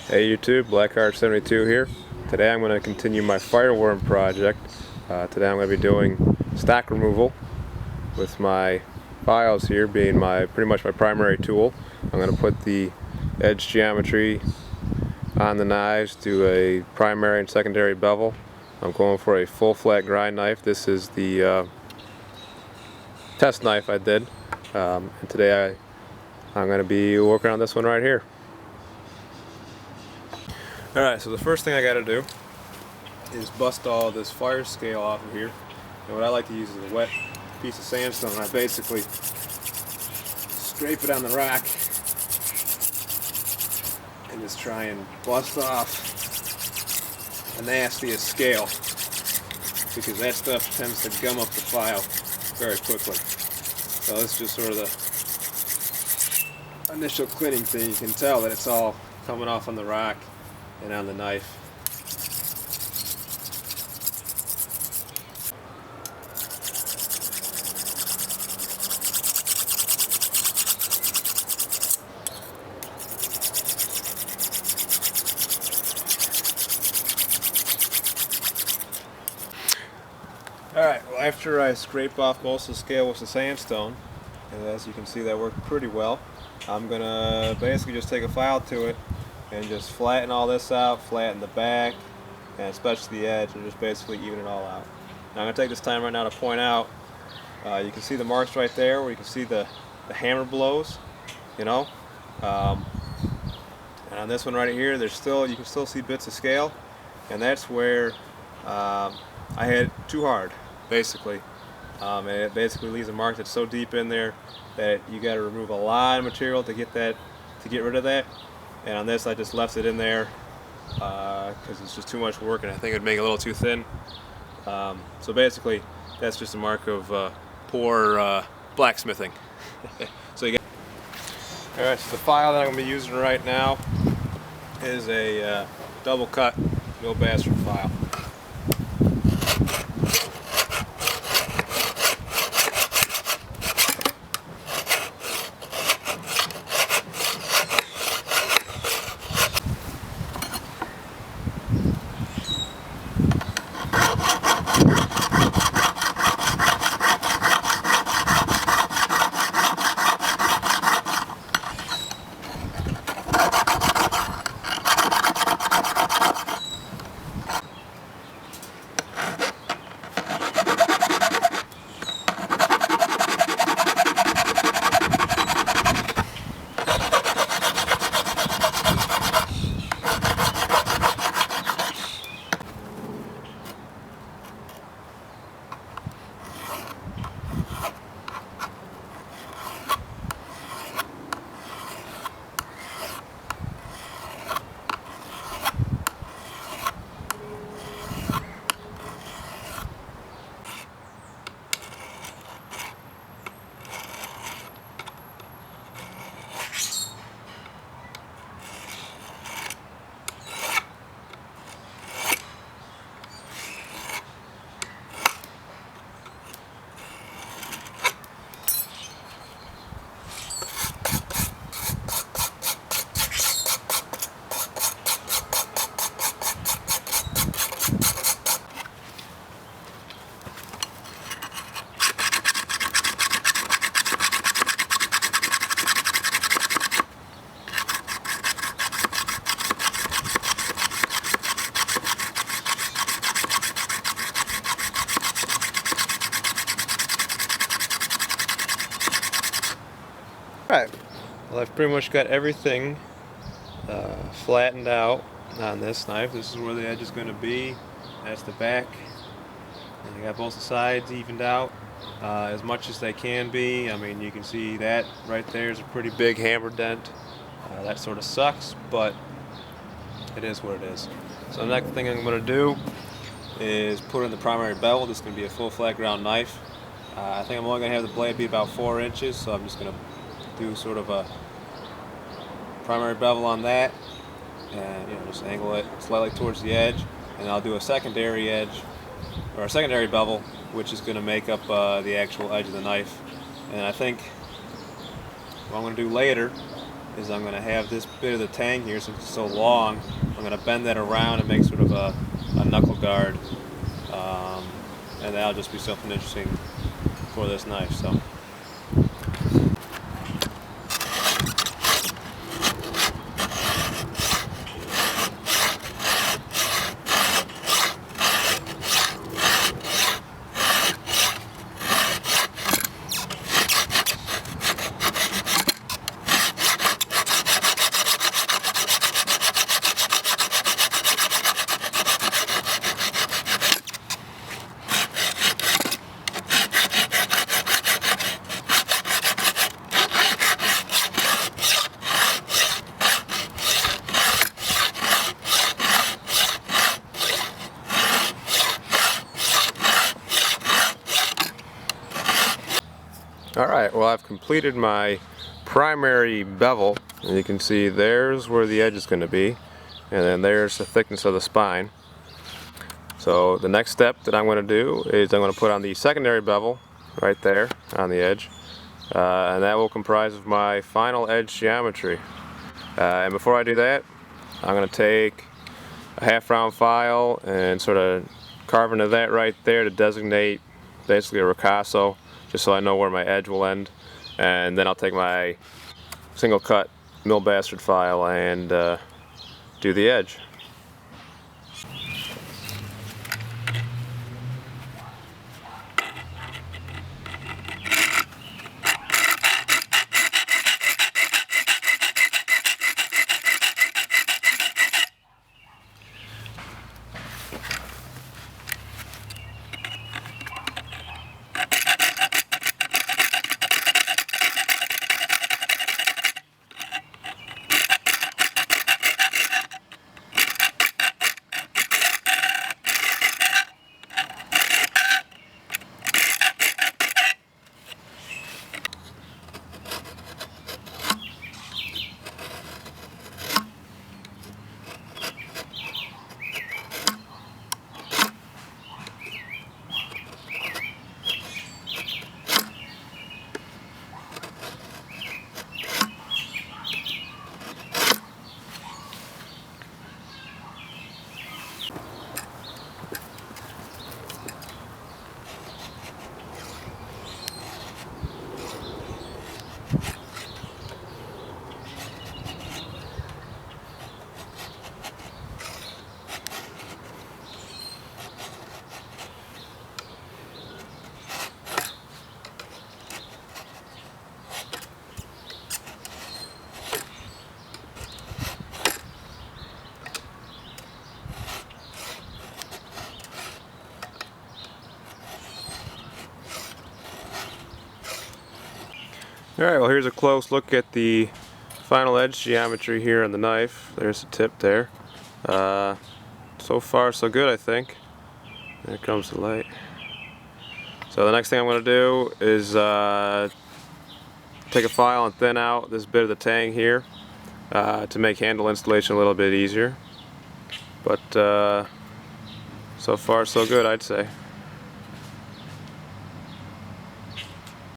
Hey YouTube, Blackheart72 here. Today I'm going to continue my Firewyrm project. Today I'm going to be doing stock removal with my files here being pretty much my primary tool. I'm going to put the edge geometry on the knives, do a primary and secondary bevel. I'm going for a full flat grind knife. This is the test knife I did, and today I'm going to be working on this one right here. Alright, so the first thing I got to do is bust all this fire scale off of here. And what I like to use is a wet piece of sandstone. I basically scrape it on the rack and just try and bust off the nastiest scale, because that stuff tends to gum up the file very quickly. So this is just sort of the initial cleaning thing. You can tell that it's all coming off on the rack and on the knife. Alright, well, after I scrape off most of the scale with the sandstone, and as you can see that worked pretty well, I'm going to basically just take a file to it and just flatten all this out, flatten the back, and especially the edge, and just basically even it all out. Now I'm going to take this time right now to point out, you can see the marks right there where you can see the hammer blows, you know. And on this one right here, you can still see bits of scale, and that's where I hit it too hard, basically. And it basically leaves a mark that's so deep in there that you got to remove a lot of material to get rid of that. And on this, I just left it in there because it's just too much work, and I think it'd make it a little too thin. So basically, that's just a mark of poor blacksmithing. So you get. All right, so the file that I'm going to be using right now is a double cut no bastard file. Alright, well, I've pretty much got everything flattened out on this knife. This is where the edge is going to be. That's the back. And I got both the sides evened out as much as they can be. I mean, you can see that right there is a pretty big hammer dent. That sort of sucks, but it is what it is. So the next thing I'm going to do is put in the primary bevel. This is going to be a full flat ground knife. I think I'm only going to have the blade be about 4 inches, so I'm just going to do sort of a primary bevel on that, and just angle it slightly towards the edge, and I'll do a secondary edge, or a secondary bevel, which is going to make up the actual edge of the knife. And I think what I'm going to do later is I'm going to have this bit of the tang here, since it's so long, I'm going to bend that around and make sort of a knuckle guard, and that'll just be something interesting for this knife. So. Alright, well, I've completed my primary bevel, and you can see there's where the edge is going to be, and then there's the thickness of the spine. So the next step that I'm going to do is I'm going to put on the secondary bevel right there on the edge, and that will comprise of my final edge geometry. And before I do that, I'm going to take a half-round file and sort of carve into that right there to designate basically a ricasso, just so I know where my edge will end. And then I'll take my single cut mill bastard file and do the edge. Alright, well, here's a close look at the final edge geometry here on the knife. There's the tip there. So far so good, I think. There comes the light. So the next thing I'm going to do is take a file and thin out this bit of the tang here to make handle installation a little bit easier. But so far so good, I'd say.